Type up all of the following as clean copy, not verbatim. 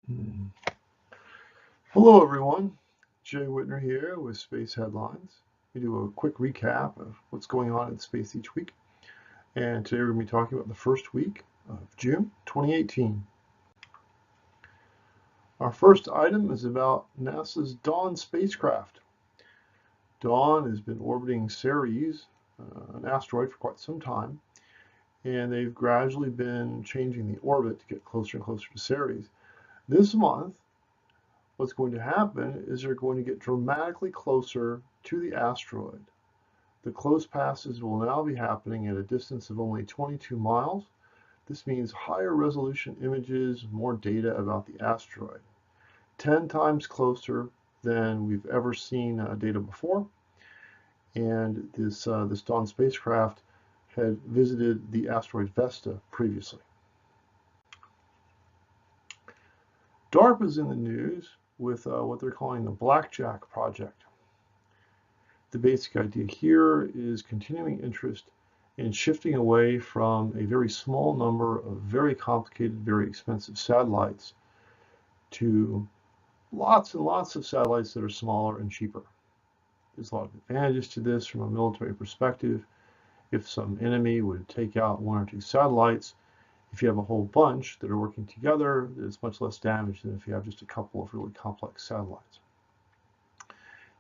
Hmm. Hello, everyone. Jay Whitner here with Space Headlines. We do a quick recap of what's going on in space each week. And today we're going to be talking about the first week of June 2018. Our first item is about NASA's Dawn spacecraft. Dawn has been orbiting Ceres, an asteroid, for quite some time, and they've gradually been changing the orbit to get closer and closer to Ceres. This month, what's going to happen is they're going to get dramatically closer to the asteroid. The close passes will now be happening at a distance of only 22 miles. This means higher resolution images, more data about the asteroid. 10 times closer than we've ever seen data before. And this Dawn spacecraft had visited the asteroid Vesta previously. DARPA is in the news with what they're calling the Blackjack project. The basic idea here is continuing interest in shifting away from a very small number of very complicated, very expensive satellites to lots and lots of satellites that are smaller and cheaper. There's a lot of advantages to this from a military perspective. If some enemy would take out one or two satellites, if you have a whole bunch that are working together, there's much less damage than if you have just a couple of really complex satellites.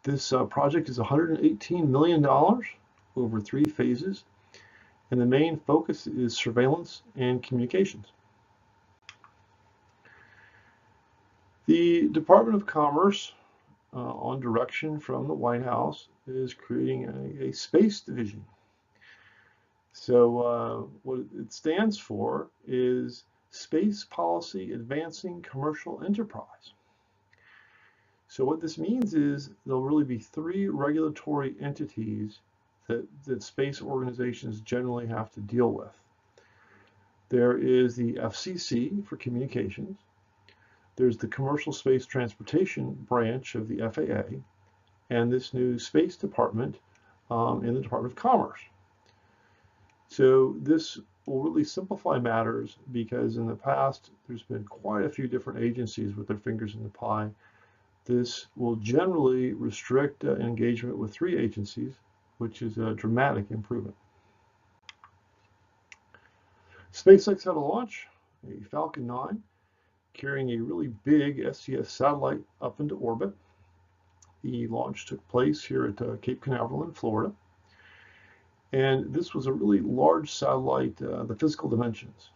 This project is $118 million over 3 phases, and the main focus is surveillance and communications. The Department of Commerce, on direction from the White House, is creating a space division. So what it stands for is Space Policy Advancing Commercial Enterprise. So what this means is there'll really be 3 regulatory entities that space organizations generally have to deal with. There is the FCC for communications. There's the Commercial Space Transportation branch of the FAA, and this new Space Department in the Department of Commerce. So this will really simplify matters because in the past there's been quite a few different agencies with their fingers in the pie. This will generally restrict engagement with 3 agencies, which is a dramatic improvement. SpaceX had a launch, a Falcon 9, carrying a really big SES satellite up into orbit. The launch took place here at Cape Canaveral in Florida. And this was a really large satellite, the physical dimensions.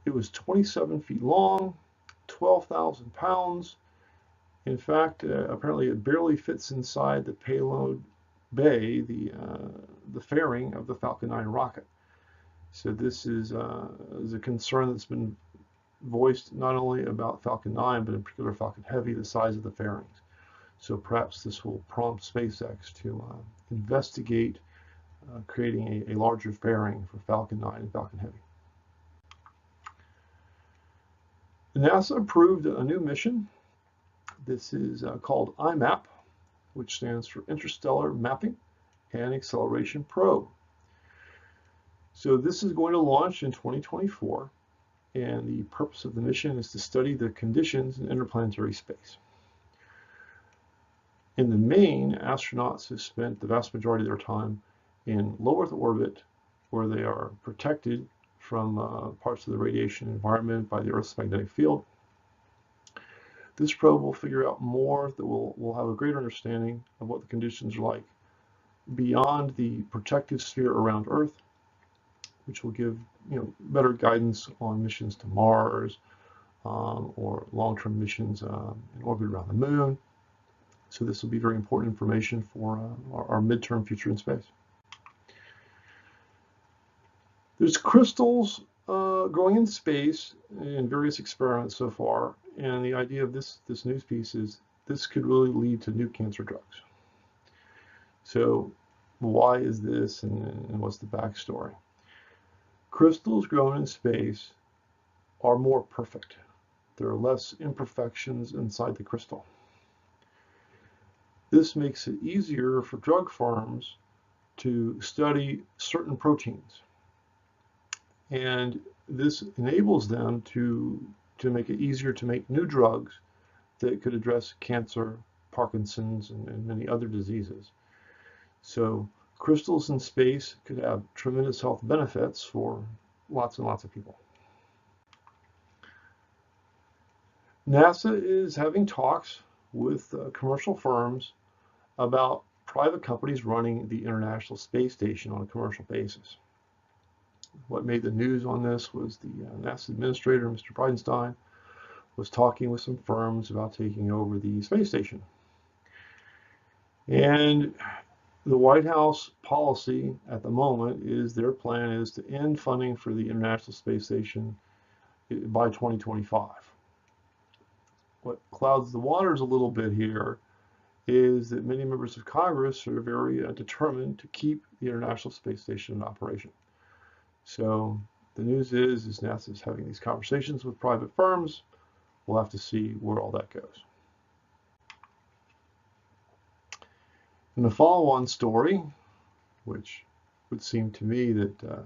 It was 27 feet long, 12,000 pounds. In fact, apparently it barely fits inside the payload bay, the fairing of the Falcon 9 rocket. So this is a concern that's been voiced not only about Falcon 9, but in particular Falcon Heavy, the size of the fairings. So perhaps this will prompt SpaceX to investigate creating a larger fairing for Falcon 9 and Falcon Heavy. NASA approved a new mission. This is called IMAP, which stands for Interstellar Mapping and Acceleration Probe. So this is going to launch in 2024, and the purpose of the mission is to study the conditions in interplanetary space. In the main, astronauts have spent the vast majority of their time in low Earth orbit, where they are protected from parts of the radiation environment by the Earth's magnetic field. This probe will figure out more, that we'll have a greater understanding of what the conditions are like beyond the protective sphere around Earth, which will give better guidance on missions to Mars or long-term missions in orbit around the Moon. So this will be very important information for our midterm future in space. There's crystals growing in space in various experiments so far, and the idea of this news piece is this could really lead to new cancer drugs. So why is this, and what's the backstory? Crystals grown in space are more perfect. There are less imperfections inside the crystal. This makes it easier for drug firms to study certain proteins. And this enables them to to make it easier to make new drugs that could address cancer, Parkinson's, and many other diseases. So crystals in space could have tremendous health benefits for lots and lots of people. NASA is having talks with commercial firms about private companies running the International Space Station on a commercial basis. What made the news on this was the NASA administrator, Mr. Bridenstine, was talking with some firms about taking over the space station. And the White House policy at the moment is their plan is to end funding for the International Space Station by 2025. What clouds the waters a little bit here is that many members of Congress are very determined to keep the International Space Station in operation. So the news is NASA is having these conversations with private firms. We'll have to see where all that goes. In the follow-on story, which would seem to me that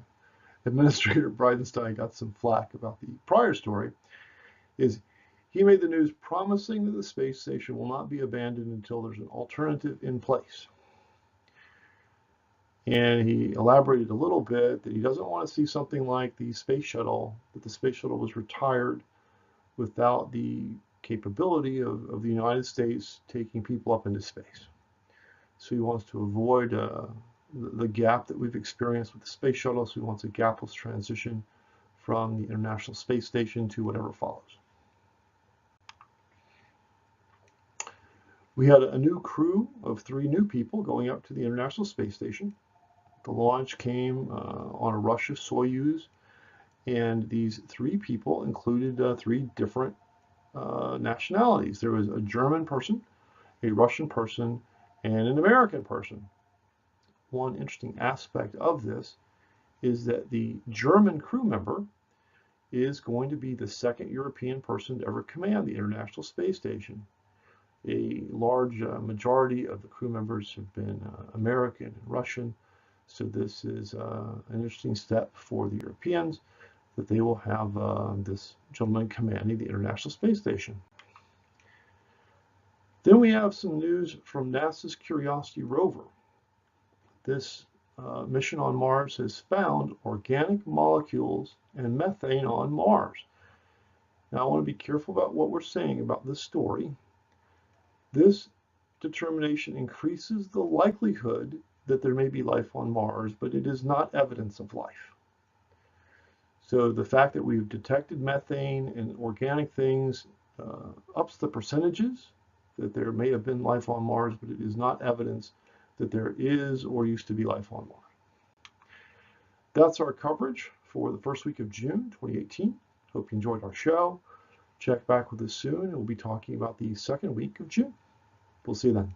Administrator Bridenstine got some flack about the prior story, is he made the news promising that the space station will not be abandoned until there's an alternative in place. And he elaborated a little bit that he doesn't want to see something like the space shuttle, that the space shuttle was retired without the capability of the United States taking people up into space. So he wants to avoid the gap that we've experienced with the space shuttle. So he wants a gapless transition from the International Space Station to whatever follows. We had a new crew of 3 new people going up to the International Space Station. The launch came on a Russia Soyuz, and these 3 people included 3 different nationalities. There was a German person, a Russian person, and an American person. One interesting aspect of this is that the German crew member is going to be the 2nd European person to ever command the International Space Station. A large majority of the crew members have been American and Russian, so this is an interesting step for the Europeans that they will have this gentleman commanding the International Space Station. Then we have some news from NASA's Curiosity rover. This mission on Mars has found organic molecules and methane on Mars. Now, I want to be careful about what we're saying about this story. This determination increases the likelihood that there may be life on Mars, but it is not evidence of life. So the fact that we've detected methane and organic things ups the percentages that there may have been life on Mars, but it is not evidence that there is or used to be life on Mars. That's our coverage for the first week of June 2018. Hope you enjoyed our show. Check back with us soon, and we'll be talking about the second week of June. We'll see you then.